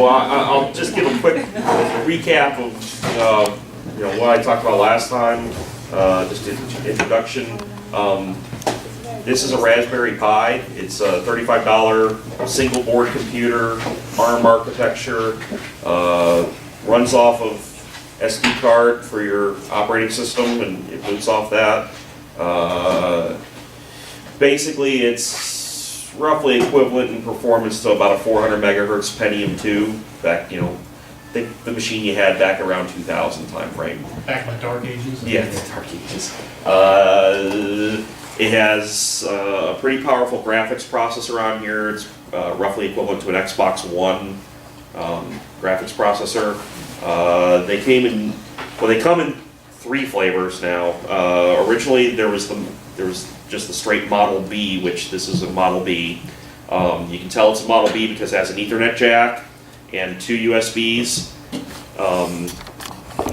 Well, I'll just give a quick recap of what I talked about last time. Just an introduction. This is a Raspberry Pi. It's a $35 single board computer, ARM architecture. Runs off of SD card for your operating system, and it boots off that. Basically, it's roughly equivalent in performance to about a 400 megahertz Pentium 2. Back, think the machine you had back around 2000 time frame. Back in the dark ages? Yeah, the dark ages. It has a pretty powerful graphics processor on here. It's roughly equivalent to an Xbox One graphics processor. They come in 3 flavors now. Originally there was just the straight Model B, which this is a Model B. You can tell it's a Model B because it has an Ethernet jack and 2 USBs.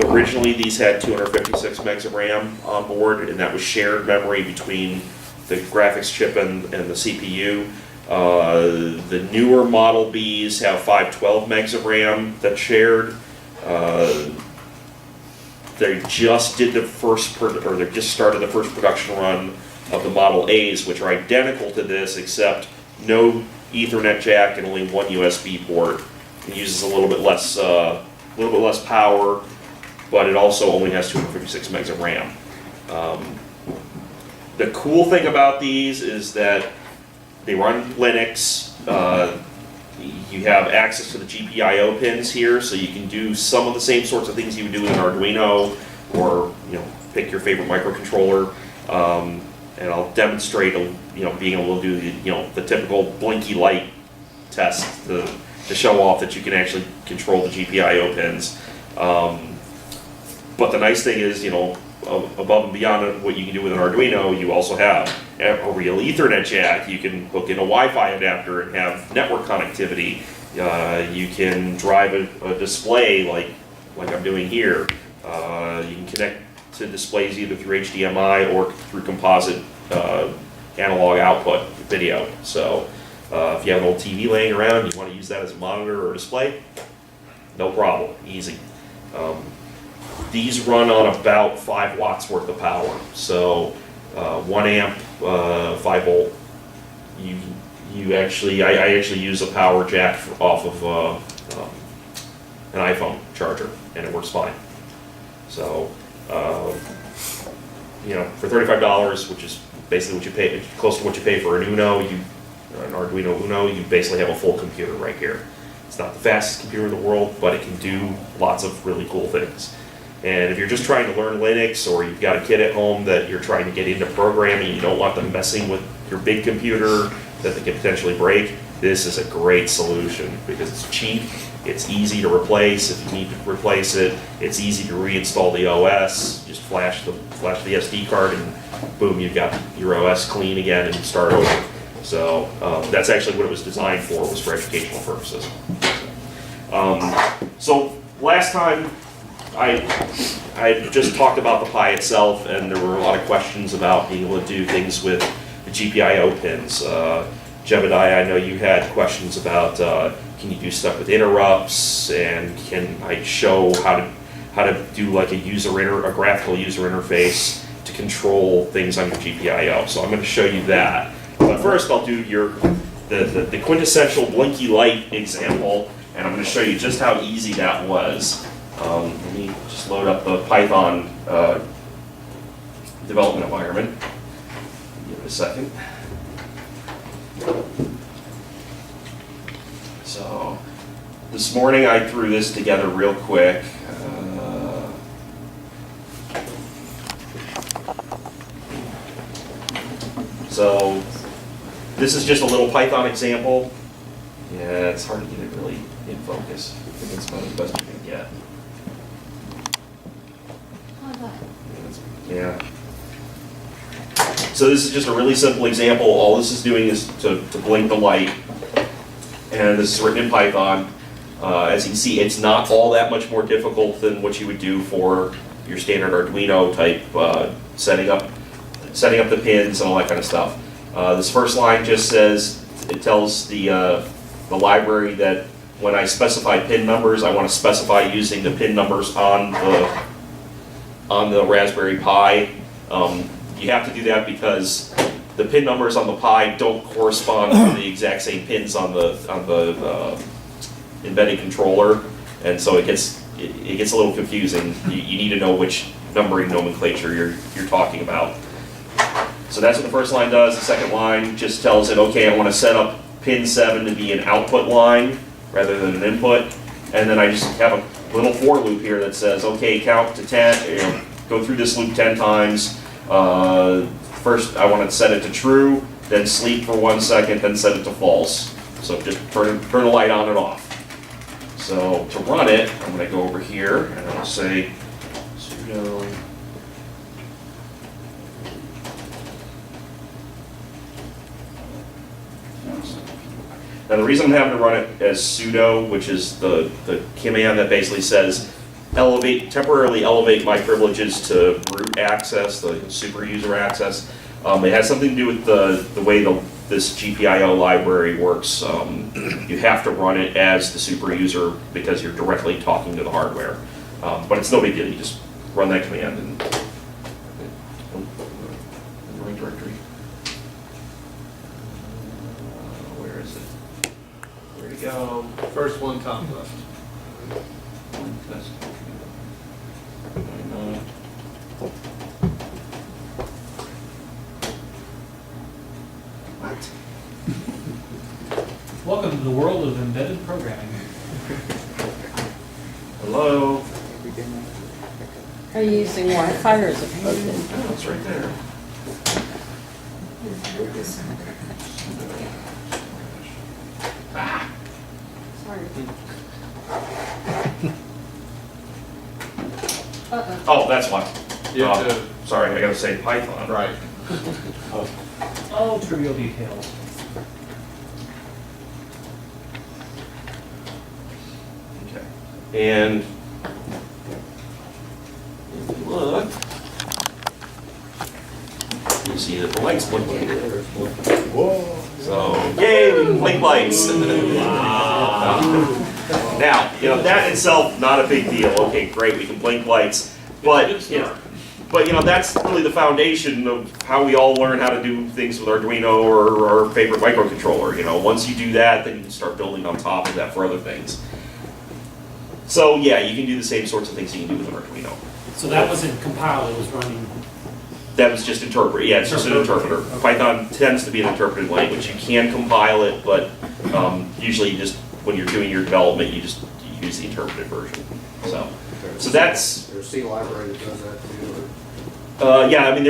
Originally these had 256 megs of RAM on board, and that was shared memory between the graphics chip and the CPU. The newer Model Bs have 512 megs of RAM that's shared. They just did they just started the first production run of the Model A's, which are identical to this, except no Ethernet jack and only 1 USB port. It uses a little bit less power, but it also only has 256 megs of RAM. The cool thing about these is that they run Linux. You have access to the GPIO pins here, so you can do some of the same sorts of things you would do with an Arduino, or pick your favorite microcontroller. And I'll demonstrate, being able to do the typical blinky light test to show off that you can actually control the GPIO pins. But the nice thing is, above and beyond what you can do with an Arduino, you also have a real Ethernet jack. You can hook in a Wi-Fi adapter and have network connectivity. You can drive a display like I'm doing here. You can connect to displays either through HDMI or through composite analog output video. So if you have an old TV laying around, you want to use that as a monitor or display, no problem, easy. These run on about 5 watts worth of power. So 1 amp, 5 volt. I actually use a power jack off of an iPhone charger, and it works fine. So for $35, which is basically what you pay, close to what you pay for an Arduino Uno, you basically have a full computer right here. It's not the fastest computer in the world, but it can do lots of really cool things. And if you're just trying to learn Linux, or you've got a kid at home that you're trying to get into programming, you don't want them messing with your big computer that they can potentially break, this is a great solution because it's cheap, it's easy to replace if you need to replace it, it's easy to reinstall the OS, just flash the SD card and boom, you've got your OS clean again and start over. So that's actually what it was designed for, was for educational purposes. So last time I just talked about the Pi itself, and there were a lot of questions about being able to do things with the GPIO pins. Jebediah, I know you had questions about can you do stuff with interrupts, and can I show how to do like a graphical user interface to control things on your GPIO. So I'm going to show you that. But first I'll do the quintessential blinky light example, and I'm going to show you just how easy that was. Let me just load up the Python development environment. Give it a second. So this morning I threw this together real quick. So this is just a little Python example. Yeah, it's hard to get it really in focus. I think it's about the best you can get. Yeah. So this is just a really simple example. All this is doing is to blink the light. And this is written in Python. As you can see, it's not all that much more difficult than what you would do for your standard Arduino type setting up the pins and all that kind of stuff. This first line just says, it tells the library that when I specify pin numbers, I want to specify using the pin numbers on the Raspberry Pi. You have to do that because the pin numbers on the Pi don't correspond to the exact same pins on the embedded controller, and so it gets a little confusing. You need to know which numbering nomenclature you're talking about. So that's what the first line does. The second line just tells it, okay, I want to set up pin 7 to be an output line rather than an input, and then I just have a little for loop here that says, okay, count to 10, go through this loop 10 times. First, I want to set it to true, then sleep for 1 second, then set it to false. So just turn the light on and off. So to run it, I'm going to go over here and I'll say sudo. Now the reason I'm having to run it as sudo, which is the command that basically says temporarily elevate my privileges to root access, the super user access. It has something to do with the way this GPIO library works. You have to run it as the super user because you're directly talking to the hardware. But it's no big deal. You just run that command and right directory. Where is it? Where to go? First one, top left. What? Welcome to the world of embedded programming. Hello? Are you using Wi-Fi or is it plugged in? Oh, it's right there. Ah. Sorry. Oh, that's why. You have to, Sorry, I gotta say Python. right. Oh, trivial details. Okay. And if you look, you see that the lights blinking. Whoa. So, yay, we can blink lights. Now, that in itself, not a big deal. Okay, great, we can blink lights. But, that's really the foundation of how we all learn how to do things with Arduino or our favorite microcontroller. Once you do that, then you can start building on top of that for other things. So, yeah, you can do the same sorts of things you can do with an Arduino. So that wasn't compiled, it was running. That was just interpret. Yeah, it's just an interpreter. Okay. Python tends to be an interpreted language. You can compile it, but usually when you're doing your development, you use the interpreted version. So that's. There's a C library that does that too. Yeah, I mean,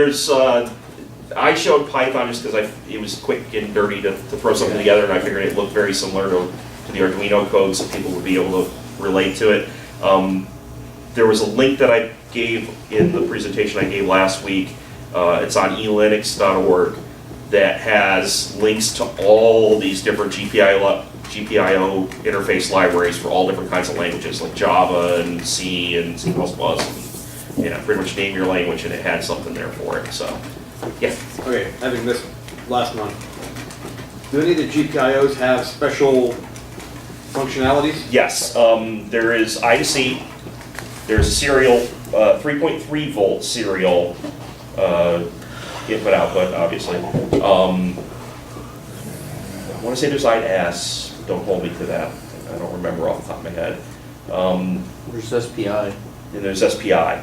I showed Python just because it was quick and dirty to throw something together, and I figured it looked very similar to the Arduino code, so people would be able to relate to it. There was a link that I gave in the presentation I gave last week. It's on elinux.org that has links to all these different GPIO interface libraries for all different kinds of languages, like Java and C and C++. And, pretty much name your language, and it had something there for it. So, yeah. Okay, having this last one. Do any of the GPIOs have special functionalities? Yes, there is I2C. There's a serial 3.3 volt serial input-output, obviously. I want to say there's I2S. Don't hold me to that. I don't remember off the top of my head. There's SPI. And there's SPI.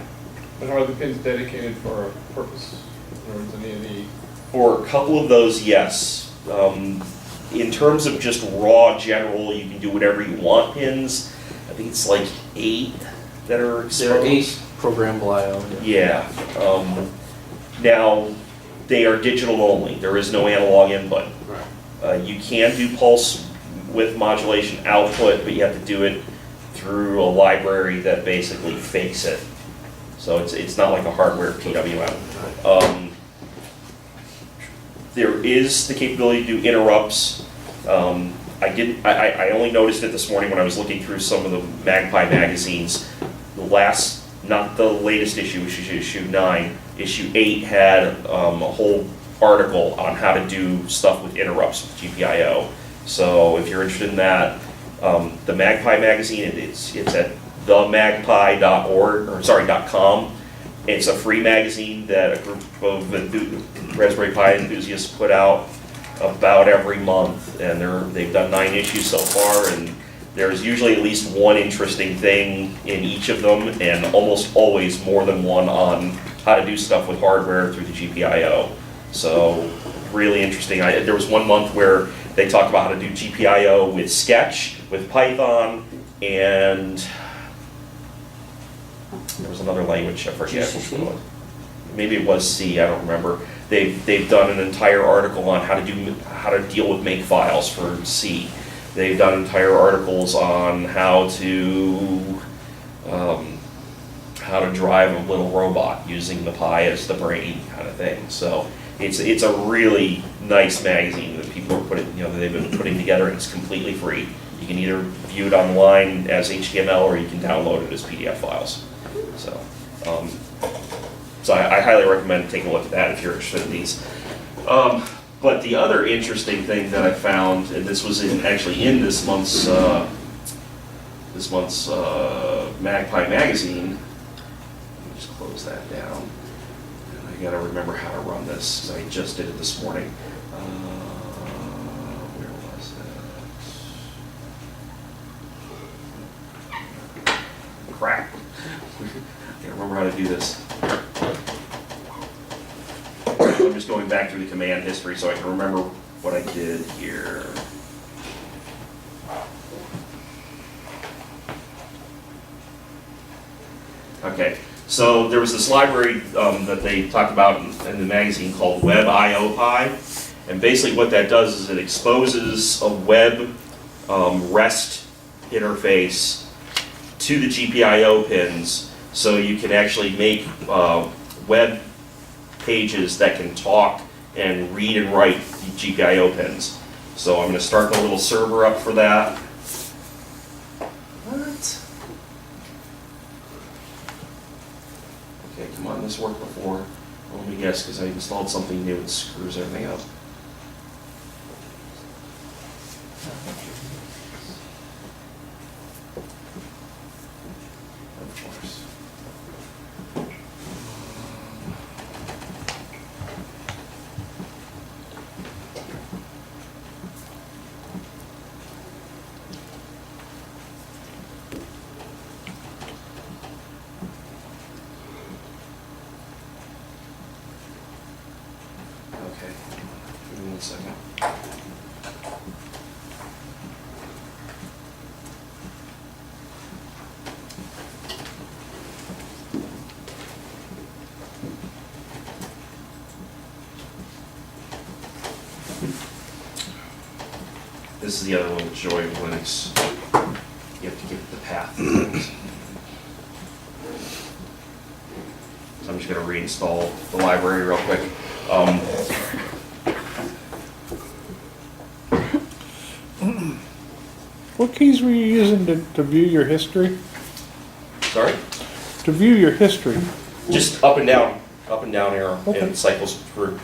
And are the pins dedicated for a purpose? Or is any of the... For a couple of those, yes. In terms of just raw general, you can do whatever you want pins. I think it's like 8 that are exposed. There are 8 programmable I/O. Yeah. Now, they are digital only. There is no analog input. Right. You can do pulse width modulation output, but you have to do it through a library that basically fakes it. So it's not like a hardware PWM. There is the capability to do interrupts. I only noticed it this morning when I was looking through some of the Magpie magazines. Not the latest issue, which is issue 9. Issue 8 had a whole article on how to do stuff with interrupts with GPIO. So if you're interested in that, The Magpie magazine, it's at themagpie.org, or sorry, .com. It's a free magazine that a group of Raspberry Pi enthusiasts put out about every month, and they've done 9 issues so far, and there's usually at least one interesting thing in each of them, and almost always more than one on how to do stuff with hardware through the GPIO. So really interesting. There was one month where they talked about how to do GPIO with Sketch, with Python, and there was another language, I forget which one it was. Maybe it was C, I don't remember. They've done an entire article on how to deal with make files for C. They've done entire articles on how to drive a little robot using the Pi as the brain kind of thing. So it's a really nice magazine that people are they've been putting together, and it's completely free. You can either view it online as HTML or you can download it as PDF files. So I highly recommend taking a look at that if you're interested in these. But the other interesting thing that I found, and this was actually in this month's Magpie magazine. Let me just close that down. And I gotta remember how to run this because I just did it this morning. Where was it? Crap. I can't remember how to do this. I'm just going back through the command history so I can remember what I did here. Okay, so there was this library that they talked about in the magazine called WebIOPie, and basically what that does is it exposes a web REST interface to the GPIO pins, so you can actually make web pages that can talk and read and write the GPIO pins. So I'm going to start the little server up for that. What? Okay, come on, this worked before. Well, let me guess, because I installed something new, it screws everything up. Of course. Okay, give me 1 second. This is the other little joy of Linux. You have to give it the path and things. So I'm just going to reinstall the library real quick. What keys were you using to view your history? Sorry? To view your history? Just up and down arrow, and Okay. it cycles through.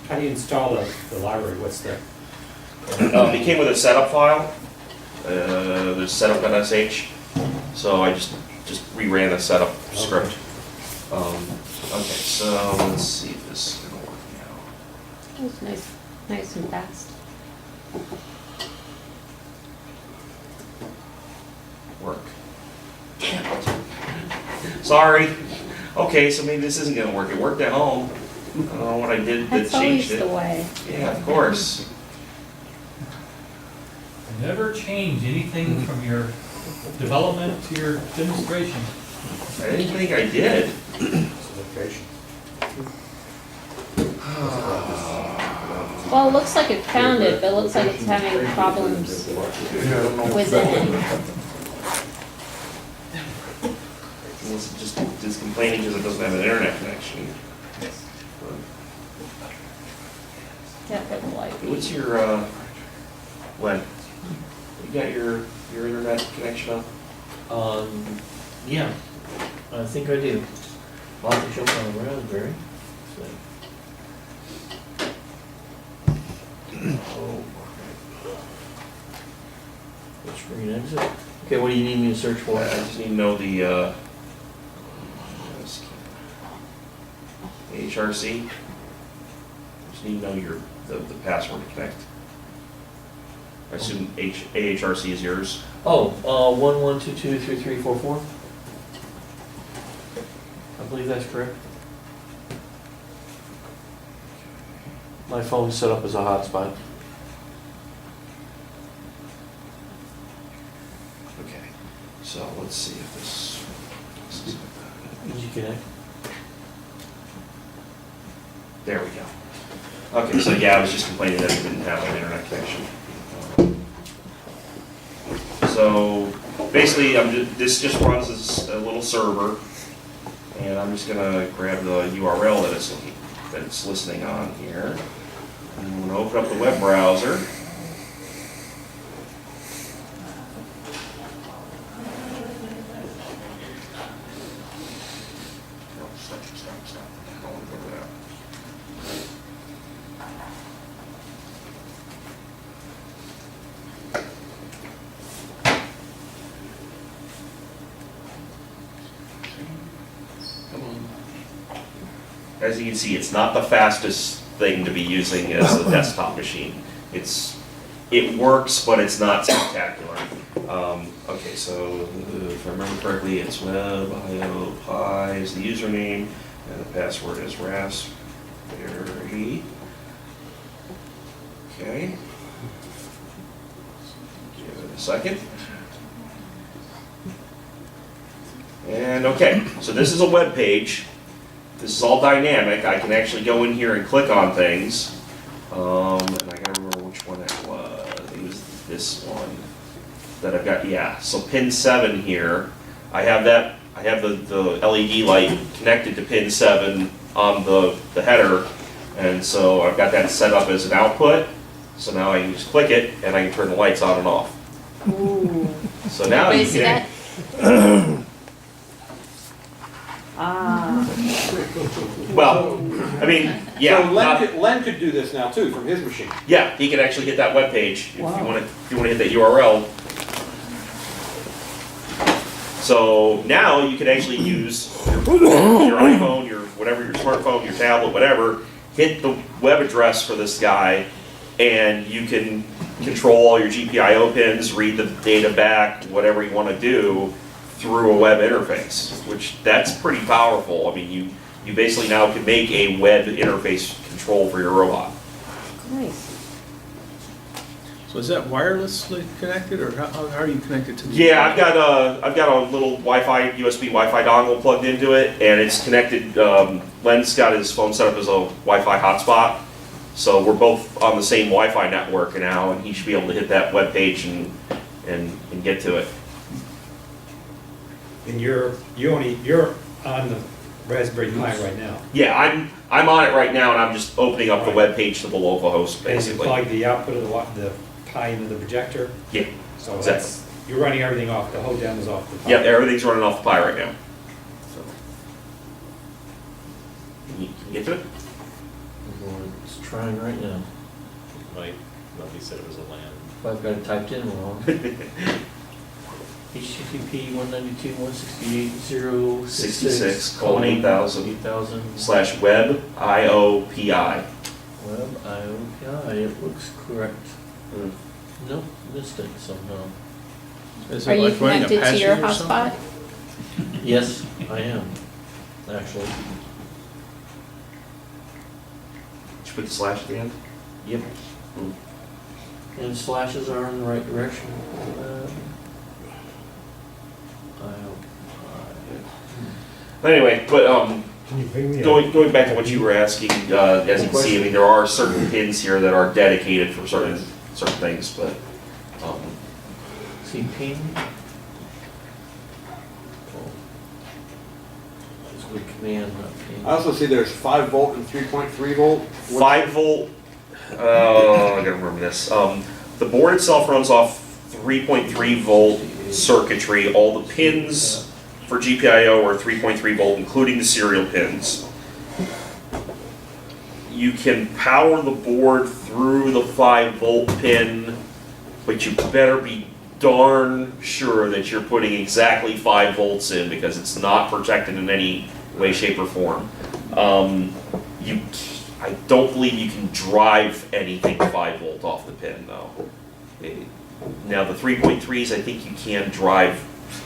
How do you install the library? What's the? It came with a setup file. There's setup.sh. So I just reran the setup script. Okay, so let's see if this is gonna work now. It's nice and fast. Work. Damn it. Sorry. Okay, so maybe this isn't gonna work. It worked at home. I don't know what I did that That's always changed the it. way. Yeah, of course. Never change anything from your development to your demonstration. I didn't think I did. Well, it looks like it found it, but it looks like it's having problems with it. It's just complaining because it doesn't have an internet connection. Definitely. What's your, Len? You got your internet connection up? Yeah, I think I do. I'll have to jump on the Raspberry. So. Which screen exit? Okay, what do you need me to search for? I just need to know the HRC. Just need to know the password to connect. I assume AHRC is yours. Oh, 11223344. I believe that's correct. My phone's set up as a hotspot. Okay, so let's see if this is. Did you connect? There we go. Okay, so yeah, I was just complaining that it didn't have an internet connection. So basically, this just runs as a little server, and I'm just gonna grab the URL that it's listening on here. And I'm gonna open up the web browser. No, stop. I don't want to go to that. As you can see, it's not the fastest thing to be using as a desktop machine. It works, but it's not spectacular. Okay, so if I remember correctly, it's WebIOPie is the username, and the password is raspberry. Okay. Give it a second. And okay, so this is a web page. This is all dynamic. I can actually go in here and click on things. And I gotta remember which one it was. It was this one that I've got. Yeah, so pin 7 here. I have the LED light connected to pin 7 on the header. And so I've got that set up as an output. So now I can just click it and I can turn the lights on and off. Ooh. So now you See can. that? Ah. Well, I mean, yeah. So Len could do this now too, from his machine. Yeah, he can actually hit that web page if you want to hit that URL. So now you can actually use your iPhone, your smartphone, your tablet, whatever, hit the web address for this guy, and you can control all your GPIO pins, read the data back, whatever you want to do through a web interface, which that's pretty powerful. I mean, you basically now can make a web interface control for your robot. Nice. So is that wirelessly connected, or how are you connected to the? Yeah, I've got a little USB Wi-Fi dongle plugged into it, and it's connected. Len's got his phone set up as a Wi-Fi hotspot, so we're both on the same Wi-Fi network now, and he should be able to hit that web page and get to it. And you're on the Raspberry Pi right now. Yeah, I'm on it right now, and I'm just opening up the web page to the local host, And you basically. plug the output of the Pi into the projector. Yeah, So exactly. you're running everything off, the whole demo is off the Pi. Yep, everything's running off the Pi right now. So. Can you get to it? It's trying right now. Like, nobody said it was a LAN. If I've got it typed in wrong. HTTP 192.168.066:8000 /web IOPI. Web IOPI, it looks correct. Mm. Nope, missed it somehow. Is Are it you like running a connected to your Apache or something? hotspot? Yes, I am, actually. Did you put the slash at the end? Yep. And slashes are in the right direction. Anyway, but Can you bring me going back to what you were asking, as you can see, I mean, there are certain pins here that are dedicated for certain things, but See pin? It's with command, not pin. I also see there's 5 volt and 3.3 volt. 5 volt. Oh, I gotta remember this. The board itself runs off 3.3 volt circuitry. All the pins for GPIO are 3.3 volt, including the serial pins. you can power the board through the 5-volt pin, but you better be darn sure that you're putting exactly 5 volts in, because it's not protected in any way, shape, or form. I don't believe you can drive anything 5 volt off the pin, though. Now, the 3.3s, I think you can drive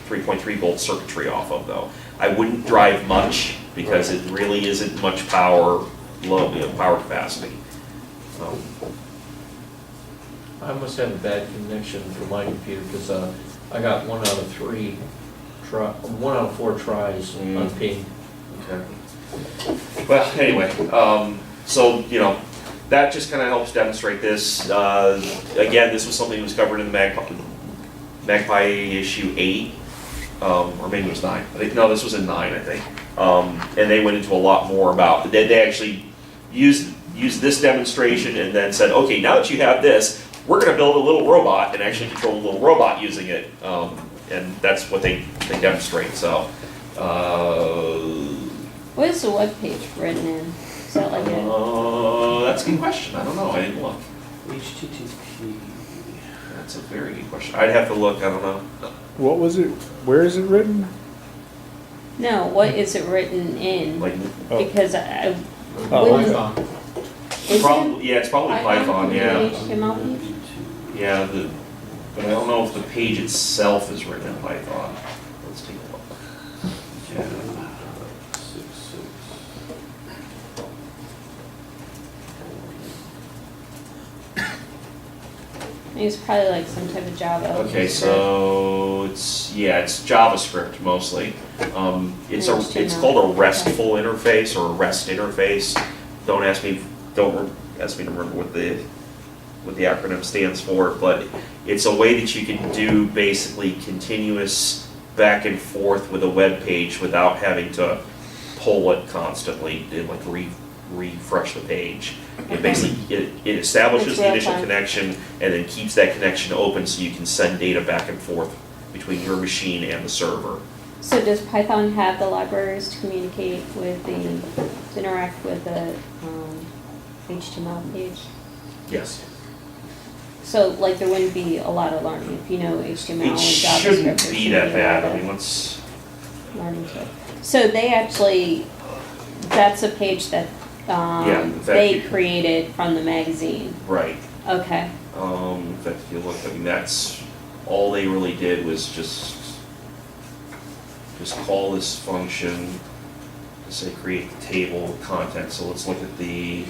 3.3 volt circuitry off of, though. I wouldn't drive much, because it really isn't much power, power capacity. I must have a bad connection for my computer, because I got 1 out of 4 tries on ping. Okay. Well, anyway, so, that just kind of helps demonstrate this. Again, this was something that was covered in the Magpie issue 8, or maybe it was 9. No, this was in 9, I think. And they went into a lot more about, they actually used this demonstration and then said, okay, now that you have this, we're going to build a little robot and actually control a little robot using it. And that's what they demonstrate. So, What is the web page written in? Is that like a, that's a good question. I don't know. I didn't look. HTTP. That's a very good question. I'd have to look. I don't know. What was it? Where is it written? no, what is it written in? Like, Oh. Because I, Oh, wouldn't- Python. is probably, yeah, it's probably Python. the Yeah, HTML page? yeah. But I don't know if the page itself is written in Python. Let's take a look. Yeah. It's probably like some type of Java. Okay, so it's JavaScript mostly. It's HTML. called a RESTful interface or a REST interface. Don't ask me to remember what the acronym stands for, but it's a way that you can do basically continuous back and forth with a web page without having to pull it constantly and like refresh the page. It basically, it establishes It's the initial real-time. connection and then keeps that connection open so you can send data back and forth between your machine and the server. So does Python have the libraries to communicate with to interact with the HTML page? Yes. So like there wouldn't be a lot of learning if you know HTML and It JavaScript. shouldn't there be that a bad. lot I of mean, let's, learning to it. So they actually, that's a page that Yeah, in fact, they you- created from the magazine. right. Okay. In fact, if you look, I mean, that's, all they really did was just call this function to say create the table of content. So let's look at the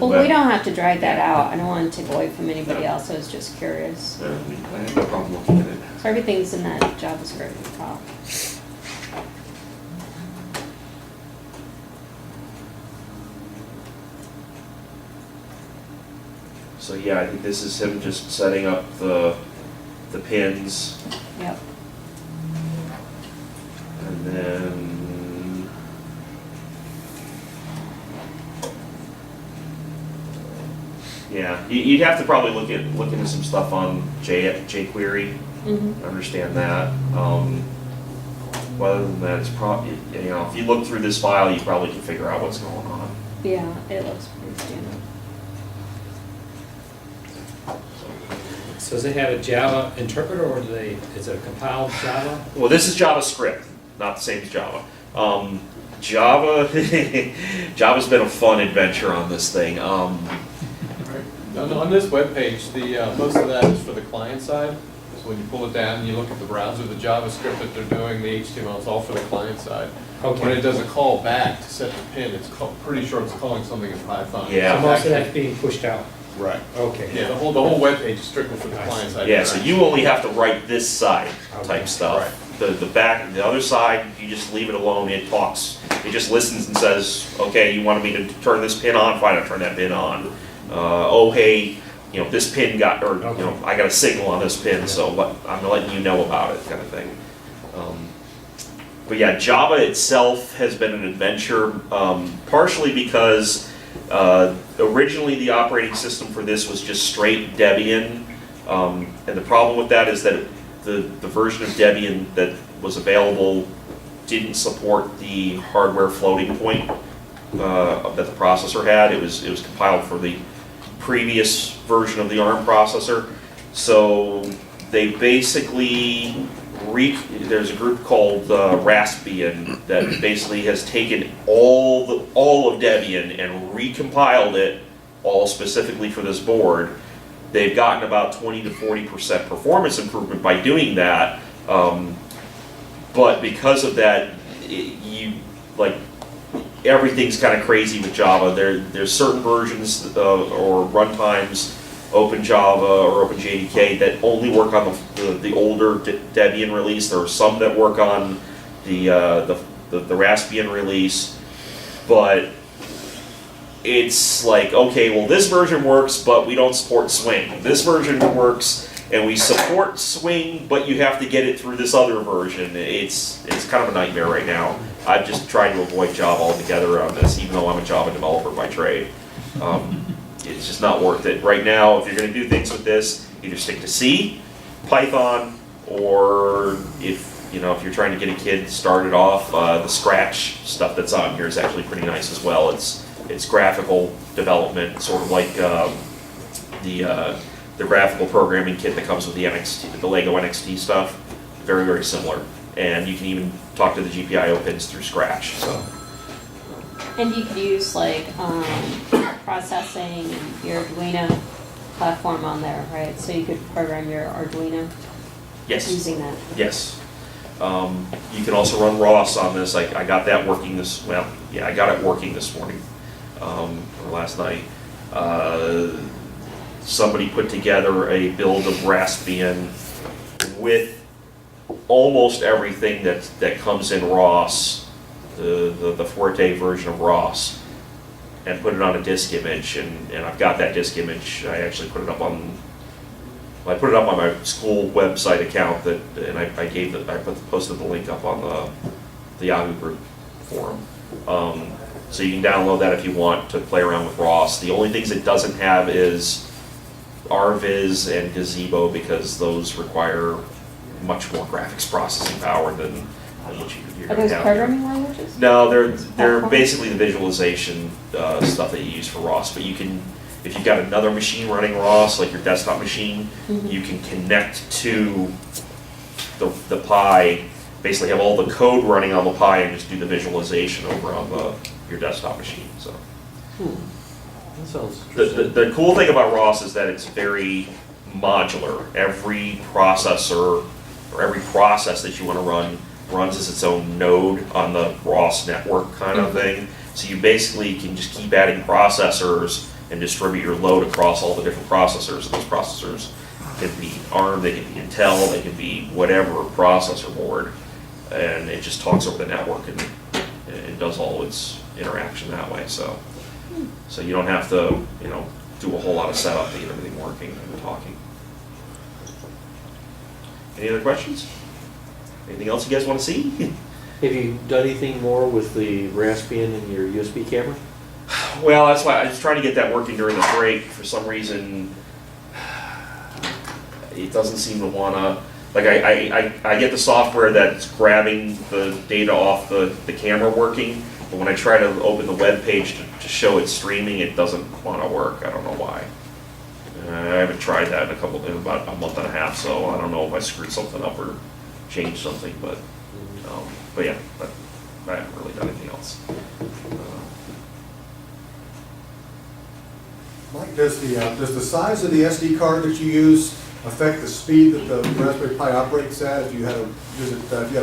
Well, web. we don't have to drag that out. I don't want to take away from anybody else. I was just curious. I have no problem looking at it. So everything's in that JavaScript file. So yeah, I think this is him just setting up the pins, Yep. and then yeah, you'd have to probably look into some stuff on jQuery, Mm-hmm. understand that. But other than that, it's probably, if you look through this file, you probably can figure out what's going on. Yeah, it looks pretty standard. So does it have a Java interpreter, or is it a compiled Java? Well, this is JavaScript, not the same as Java. Java's been a fun adventure on this thing. On this webpage, most of that is for the client side. So when you pull it down and you look at the browser, the JavaScript that they're doing, the HTML, it's all for the client side. Okay. When it does a call back to set the pin, pretty sure it's calling something in Python. Yeah. So most of that's being pushed out? Right. Okay. Yeah, the whole webpage is strictly for the client side. Yeah, so you only have to write this side Okay. type stuff. The back, the other side, you just leave it alone. It talks. It just listens and says, okay, you wanted me to turn this pin on? Fine, I'll turn that pin on. Oh, hey, this pin got, or, Okay. I got a signal on this pin, so I'm letting you know about it, kind of thing. But yeah, Java itself has been an adventure, partially because originally the operating system for this was just straight Debian, and the problem with that is that the version of Debian that was available didn't support the hardware floating point that the processor had. It was compiled for the previous version of the ARM processor. So they basically there's a group called Raspbian that basically has taken all of Debian and recompiled it all specifically for this board. They've gotten about 20 to 40% performance improvement by doing that. But because of that, everything's kind of crazy with Java. There's certain versions or runtimes, OpenJava or OpenJDK, that only work on the older Debian release. There are some that work on the Raspbian release, but it's like, okay, well, this version works, but we don't support Swing. This version works, and we support Swing, but you have to get it through this other version. It's kind of a nightmare right now. I've just tried to avoid Java altogether on this, even though I'm a Java developer by trade. It's just not worth it. Right now, if you're going to do things with this, either stick to C, Python, or if you're trying to get a kid started off, the Scratch stuff that's on here is actually pretty nice as well. It's graphical development, sort of like the graphical programming kit that comes with the NXT, the Lego NXT stuff. Very, very similar. And you can even talk to the GPIO pins through Scratch. So. And you could use like processing and your Arduino platform on there, right? So you could program your Arduino using that. Yes. You can also run ROS on this. I got that working I got it working this morning, or last night. Somebody put together a build of Raspbian with almost everything that comes in ROS, the Forte version of ROS, and put it on a disk image, and I've got that disk image. I actually put it up on my school website account, and I posted the link up on the Yahoo group forum. So you can download that if you want to play around with ROS. The only things it doesn't have is RViz and Gazebo, because those require much more graphics processing power than what you're Are going those to have. programming languages? No, they're basically the visualization stuff that you use for ROS. But you can, if you've got another machine running ROS, like your desktop machine, you can connect to the Pi, basically have all the code running on the Pi and just do the visualization over on your desktop machine. So. That sounds interesting. The cool thing about ROS is that it's very modular. Every processor or every process that you want to run runs as its own node on the ROS network kind of thing. So you basically can just keep adding processors and distribute your load across all the different processors. And those processors can be ARM, they can be Intel, they can be whatever processor board. And it just talks over the network and it does all its interaction that way. So you don't have to, do a whole lot of setup to get everything working and talking. Any other questions? Anything else you guys want to see? Have you done anything more with the Raspbian and your USB camera? Well, that's why I was trying to get that working during the break. For some reason, it doesn't seem to wanna. Like I get the software that's grabbing the data off the camera working, but when I try to open the web page to show it streaming, it doesn't want to work. I don't know why. I haven't tried that in about a month and a half, so I don't know if I screwed something up or changed something, but yeah, but I haven't really done anything else. Mike, does the size of the SD card that you use affect the speed that the Raspberry Pi operates at? If you had a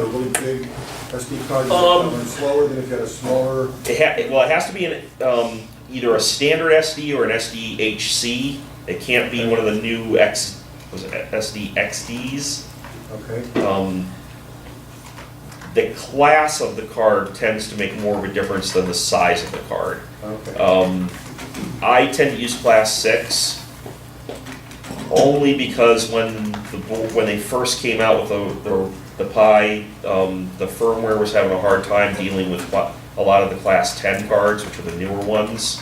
really big SD card, does it run slower than if you had a smaller? It has to be either a standard SD or an SDHC. It can't be one of the new SDXDs. Okay. The class of the card tends to make more of a difference than the size of the card. Okay. I tend to use class 6 only because when they first came out with the Pi, the firmware was having a hard time dealing with a lot of the class 10 cards, which are the newer ones.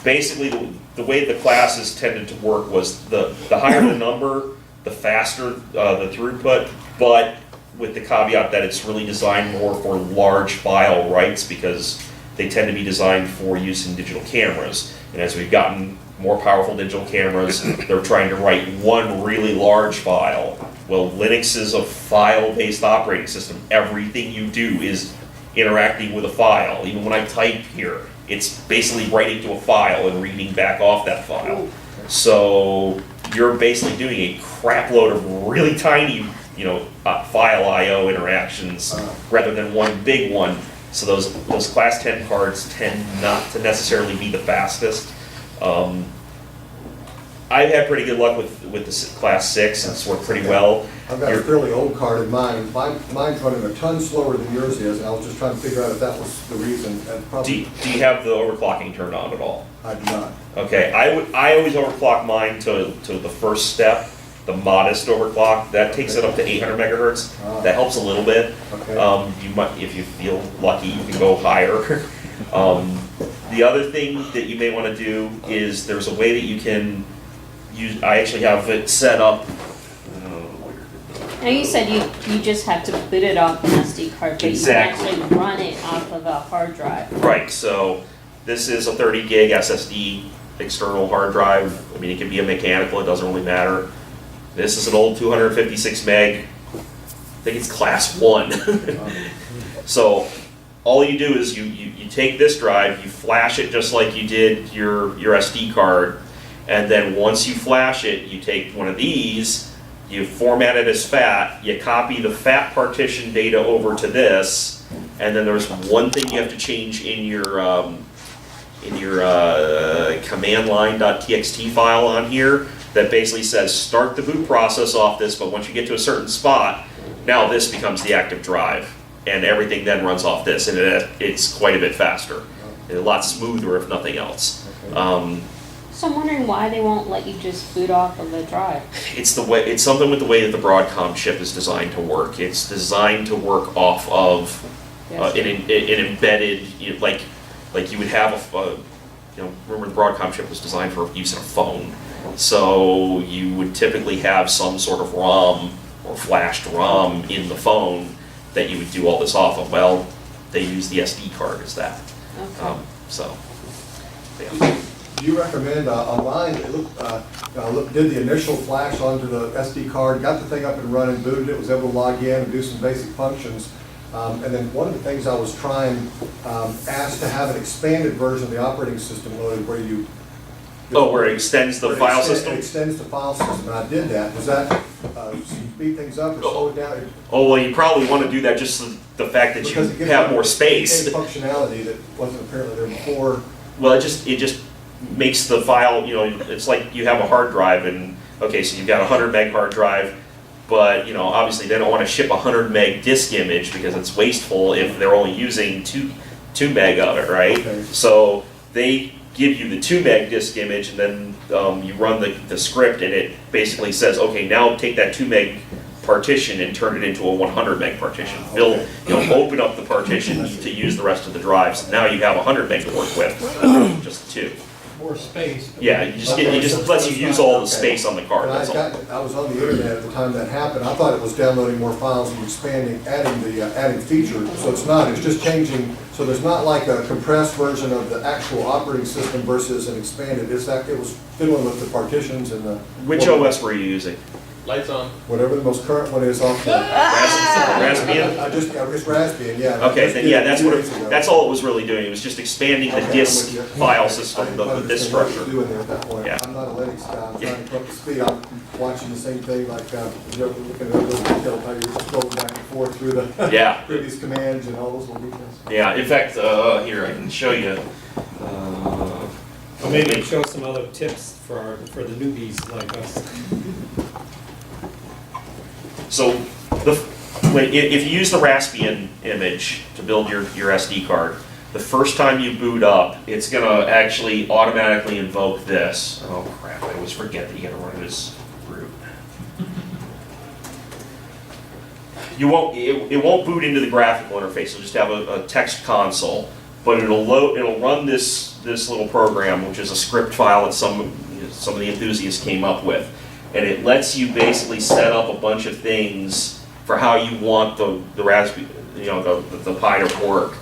Basically, the way the classes tended to work was the higher the number, the faster the throughput, but with the caveat that it's really designed more for large file writes, because they tend to be designed for use in digital cameras. And as we've gotten more powerful digital cameras, they're trying to write one really large file. Well, Linux is a file-based operating system. Everything you do is interacting with a file. Even when I type here, it's basically writing to a file and reading back off that file. So you're basically doing a crap load of really tiny, file I/O interactions rather than one big one. So those class 10 cards tend not to necessarily be the fastest. I've had pretty good luck with the class 6. It's worked pretty well. I've got a fairly old card in mine. Mine's running a ton slower than yours is, and I was just trying to figure out if that was the reason. And probably, Do you have the overclocking turned on at all? I do not. Okay, I always overclock mine to the first step, the modest overclock. That takes it up to 800 megahertz. That helps a little bit. Okay. You might, if you feel lucky, you can go higher. The other thing that you may want to do is there's a way that you can use. I actually have it set up. Now you said you just have to boot it off an SD card, but Exactly. you can actually run it off of a hard drive. Right. So this is a 30 gig SSD external hard drive. I mean, it can be a mechanical. It doesn't really matter. This is an old 256 meg. I think it's class 1. So all you do is you take this drive, you flash it just like you did your SD card, and then once you flash it, you take one of these, you format it as FAT, you copy the FAT partition data over to this, and then there's one thing you have to change in your command line.txt file on here that basically says start the boot process off this, but once you get to a certain spot, now this becomes the active drive, and everything then runs off this, and it's quite a bit faster, and a lot smoother if nothing else. So I'm wondering why they won't let you just boot off of the drive. It's something with the way that the Broadcom chip is designed to work. It's designed to work off of an embedded, like you would have remember the Broadcom chip was designed for use in a phone. So you would typically have some sort of ROM or flashed ROM in the phone that you would do all this off of. Well, they use the SD card as that. Okay. Yeah. Do you recommend online? Did the initial flash onto the SD card, got the thing up and running, booted it, was able to log in and do some basic functions. And then one of the things I was trying, asked to have an expanded version of the operating system loaded where you. Where it extends the file system? It extends the file system, and I did that. Does that speed things up or slow it down? Oh, well, you probably want to do that just the fact that Because it you gives have more space. Functionality that wasn't apparently there before. Well, it just makes the file, it's like you have a hard drive and, okay, so you've got a 100 meg hard drive, but, obviously they don't want to ship a 100 meg disk image because it's wasteful if they're only using 2 meg of it, right? Okay. So they give you the 2 meg disk image and then you run the script and it basically says, okay, now take that 2 meg partition and turn it into a 100 meg partition. Okay. Open up the partition to use the rest of the drives. Now you have 100 meg to work with, just 2. More space. But Yeah, it just lets you use all the space on the card, And that's all. I was on the internet at the time that happened. I thought it was downloading more files and expanding, adding feature. So it's not, it's just changing. So there's not like a compressed version of the actual operating system versus an expanded. It was fiddling with the partitions and the. Which OS were you using? Lights on. Whatever the most current one is off the. Raspbian? It's Raspbian, yeah. Okay, then yeah, That's that's all it was really doing. It was just expanding the disk file system, the disk structure. Doing there at that point. Yeah. I'm not a Linux guy, I'm trying to come up to speed, I'm watching the same thing, like, looking at those details, how you're scrolling back and forth through the Yeah, previous commands and all those little details. yeah. In fact, here, I can show you. Or maybe show some other tips for the newbies like us. So, if you use the Raspbian image to build your SD card, the first time you boot up, it's going to actually automatically invoke this. Oh crap, I always forget that you got to run it as root. It won't boot into the graphical interface, it'll just have a text console, but it'll run this little program, which is a script file that some of the enthusiasts came up with. And it lets you basically set up a bunch of things for how you want the Raspberry, the Pi to work.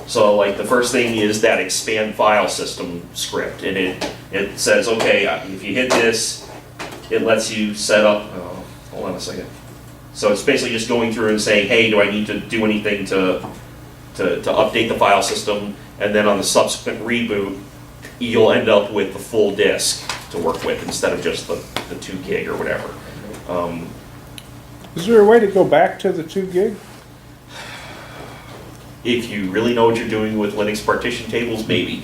So like the first thing is that expand file system script, and it says, okay, if you hit this, it lets you set up, hold on a second. So it's basically just going through and saying, hey, do I need to do anything to update the file system? And then on the subsequent reboot, you'll end up with the full disk to work with instead of just the 2 gig or whatever. Is there a way to go back to the 2 gig? If you really know what you're doing with Linux partition tables, maybe.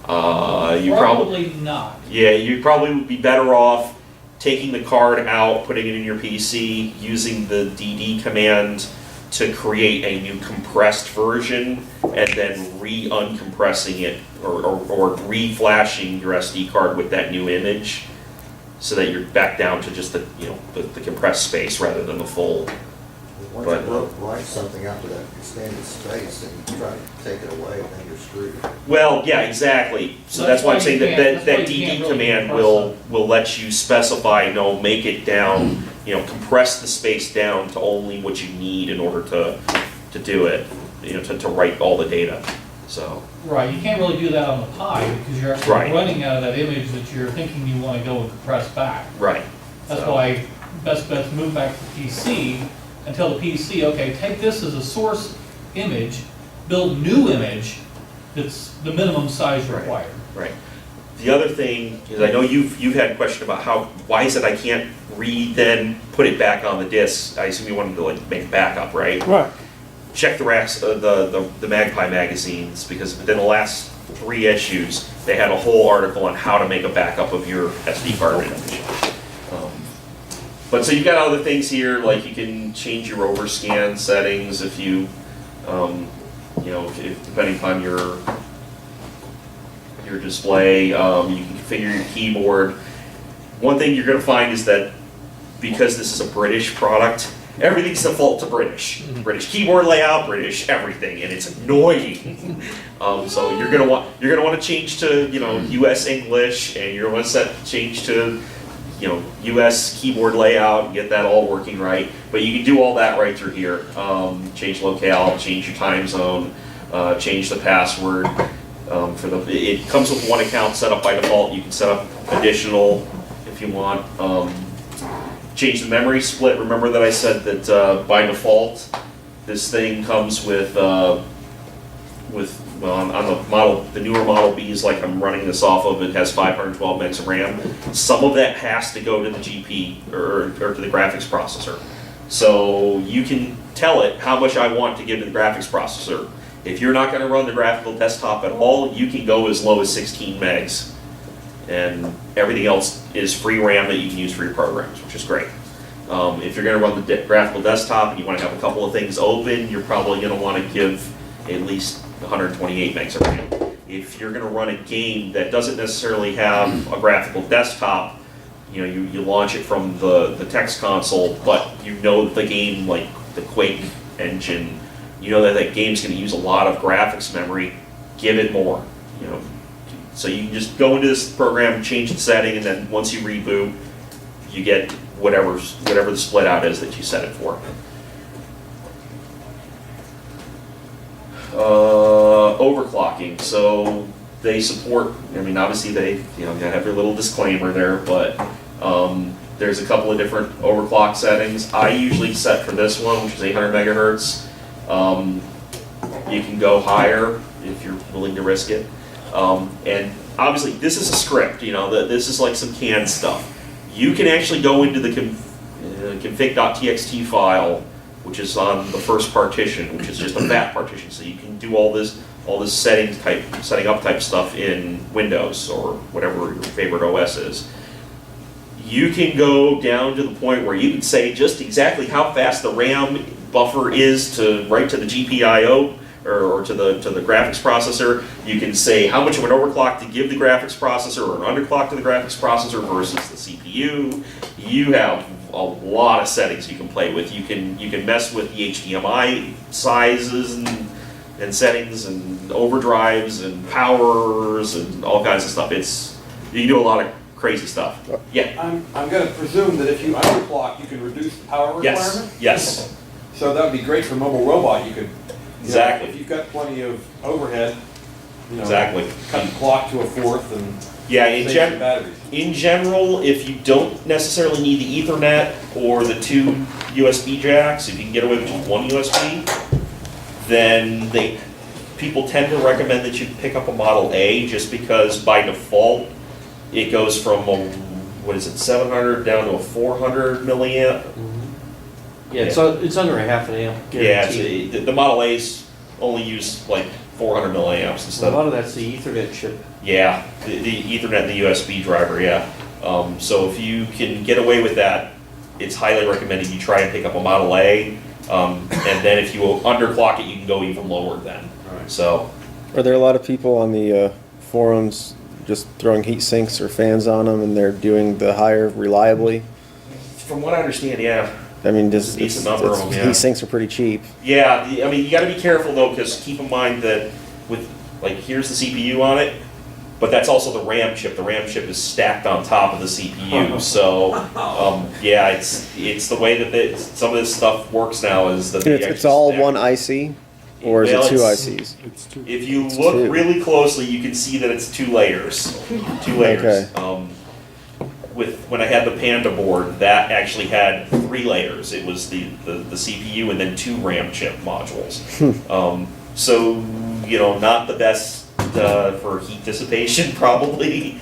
Probably not. Yeah, you probably would be better off taking the card out, putting it in your PC, using the DD command to create a new compressed version, and then re-uncompressing it or re-flashing your SD card with that new image, so that you're back down to just the compressed space rather than the full. Once you write something out to that extended space and you try to take it away, then you're screwed. Well, yeah, exactly. So that's why I'm saying that DD command will let you specify, make it down, compress the space down to only what you need in order to do it, to write all the data. So. Right, you can't really do that on the Pi because you're actually running out of that image that you're thinking you want to go and compress back. Right. That's why best bet's move back to PC and tell the PC, okay, take this as a source image, build new image that's the minimum size required. Right. The other thing is, I know you've had a question about why is it I can't then put it back on the disk? I assume you wanted to make backup, right? Right. Check the Magpie magazines, because within the last 3 issues, they had a whole article on how to make a backup of your SD card image. But so you've got other things here, like you can change your overscan settings if you, if depending upon your display, you can configure your keyboard. One thing you're going to find is that because this is a British product, everything's default to British. British keyboard layout, British everything, and it's annoying. So you're gonna want to change to U.S. English, and you're going to change to U.S. keyboard layout and get that all working right. But you can do all that right through here. Change locale, change your time zone, change the password. It comes with 1 account set up by default. You can set up additional if you want. Change the memory split. Remember that I said that by default, this thing comes with on the newer Model Bs, like I'm running this off of, it has 512 megs of RAM. Some of that has to go to the GP or to the graphics processor. So you can tell it how much I want to give to the graphics processor. If you're not going to run the graphical desktop at all, you can go as low as 16 megs. And everything else is free RAM that you can use for your programs, which is great. If you're going to run the graphical desktop and you want to have a couple of things open, you're probably going to want to give at least 128 megs of RAM. If you're going to run a game that doesn't necessarily have a graphical desktop, you launch it from the text console, but the game, like the Quake engine, that game's going to use a lot of graphics memory, give it more. So you can just go into this program, change the setting, and then once you reboot, you get whatever the split out is that you set it for. Overclocking. So they support. Obviously they have their little disclaimer there, but there's a couple of different overclock settings. I usually set for this one, which is 800 megahertz. You can go higher if you're willing to risk it. And obviously, this is a script. This is like some canned stuff. You can actually go into the config.txt file, which is on the first partition, which is just a fat partition. So you can do all this setting up type stuff in Windows or whatever your favorite OS is. You can go down to the point where you can say just exactly how fast the RAM buffer is to write to the GPIO or to the graphics processor. You can say how much of an overclock to give the graphics processor or an underclock to the graphics processor versus the CPU. You have a lot of settings you can play with. You can mess with the HDMI sizes and settings and overdrives and powers and all kinds of stuff. You can do a lot of crazy stuff. Yeah. I'm going to presume that if you underclock, you can reduce the power requirement? Yes. So that would be great for mobile robot. You could Exactly. If you've got plenty of overhead, you know. Exactly. Cut the clock to a fourth and Yeah, save some batteries. in general, if you don't necessarily need the Ethernet or the 2 USB jacks, if you can get away with just 1 USB, then people tend to recommend that you pick up a Model A just because by default it goes from a, 700 down to a 400 milliamp. Yeah, it's under a half an amp. Yeah, guaranteed. the Model A's only use like 400 milliamps A instead lot of, of that's the Ethernet chip. yeah, the Ethernet and the USB driver, yeah. So if you can get away with that, it's highly recommended you try and pick up a Model A. And then if you underclock it, you can go even lower then. Right. So, Are there a lot of people on the forums just throwing heat sinks or fans on them and they're doing the higher reliably? from what I understand, yeah. I mean, There's a decent number of them, yeah. heat sinks are pretty cheap. Yeah, I mean, you gotta be careful though, because keep in mind that with, like, here's the CPU on it, but that's also the RAM chip. The RAM chip is stacked on top of the CPU, so, yeah, it's the way that some of this stuff works now is that they It's actually all stack. one IC, or is Well, it 2 it's- ICs? If you It's look 2. really closely, you can see that it's 2 layers. 2 layers. Okay. When I had the Panda board, that actually had 3 layers. It was the CPU and then 2 RAM chip modules. So, not the best for heat dissipation, probably.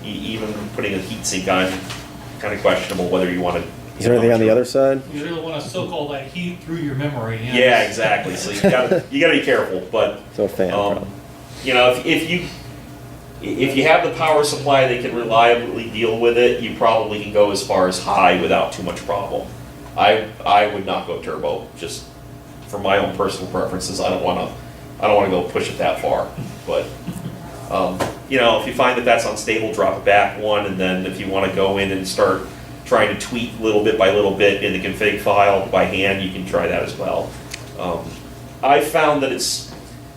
Even putting a heat sink on, kind of questionable whether you want to. Is there anything on the other side? You really want to soak all that heat through your memory. Yeah, exactly. So you gotta be careful, but. So fan problem. If you have the power supply that can reliably deal with it, you probably can go as far as high without too much problem. I would not go turbo, just for my own personal preferences. I don't want to go push it that far. But if you find that that's unstable, drop it back one, and then if you want to go in and start trying to tweak little bit by little bit in the config file by hand, you can try that as well. I found that as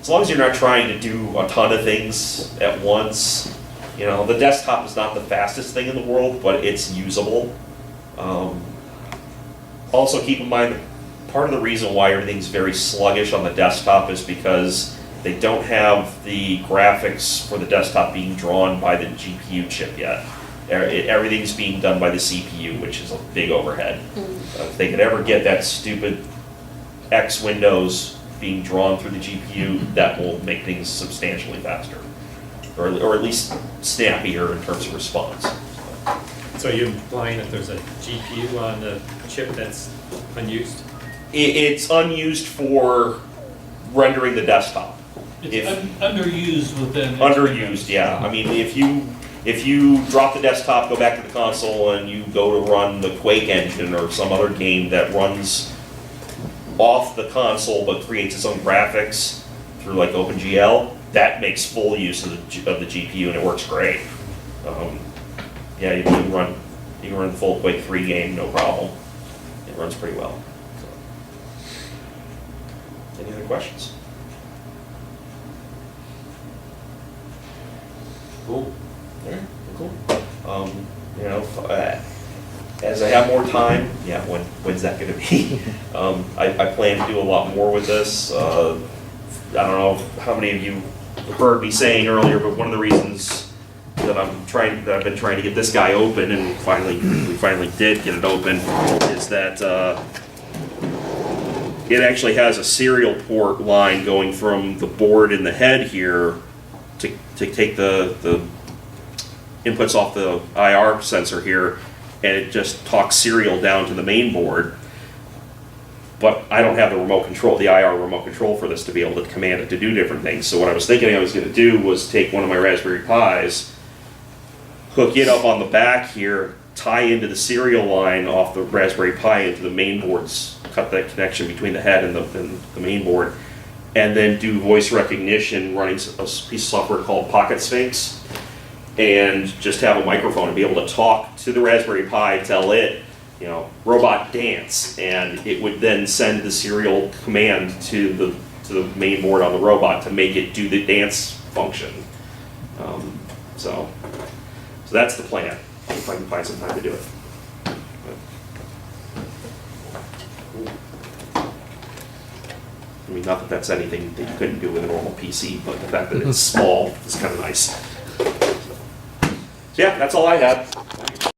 long as you're not trying to do a ton of things at once, the desktop is not the fastest thing in the world, but it's usable. Also keep in mind, part of the reason why everything's very sluggish on the desktop is because they don't have the graphics for the desktop being drawn by the GPU chip yet. Everything's being done by the CPU, which is a big overhead. If they could ever get that stupid X windows being drawn through the GPU, that will make things substantially faster, or at least snappier in terms of response. So you're implying that there's a GPU on the chip that's unused? It's unused for rendering the desktop. It's underused within. Underused, yeah. I mean, if you drop the desktop, go back to the console, and you go to run the Quake engine or some other game that runs off the console but creates its own graphics through like OpenGL, that makes full use of the GPU and it works great. Yeah, you can run the full Quake 3 game, no problem. It runs pretty well. So. Any other questions? Cool. All right, cool. As I have more time, when's that going to be? I plan to do a lot more with this. I don't know how many of you heard me saying earlier, but one of the reasons that I've been trying to get this guy open, and we finally did get it open, is that it actually has a serial port line going from the board in the head here to take the inputs off the IR sensor here, and it just talks serial down to the main board. But I don't have the remote control, the IR remote control for this to be able to command it to do different things. So what I was thinking I was going to do was take one of my Raspberry Pis, hook it up on the back here, tie into the serial line off the Raspberry Pi into the main boards, cut that connection between the head and the main board, and then do voice recognition running a piece of software called Pocket Sphinx, and just have a microphone and be able to talk to the Raspberry Pi, tell it, robot dance, and it would then send the serial command to the main board on the robot to make it do the dance function. So that's the plan, if I can find some time to do it. I mean, not that that's anything that you couldn't do with a normal PC, but the fact that it's small is kind of nice. So, yeah, that's all I had.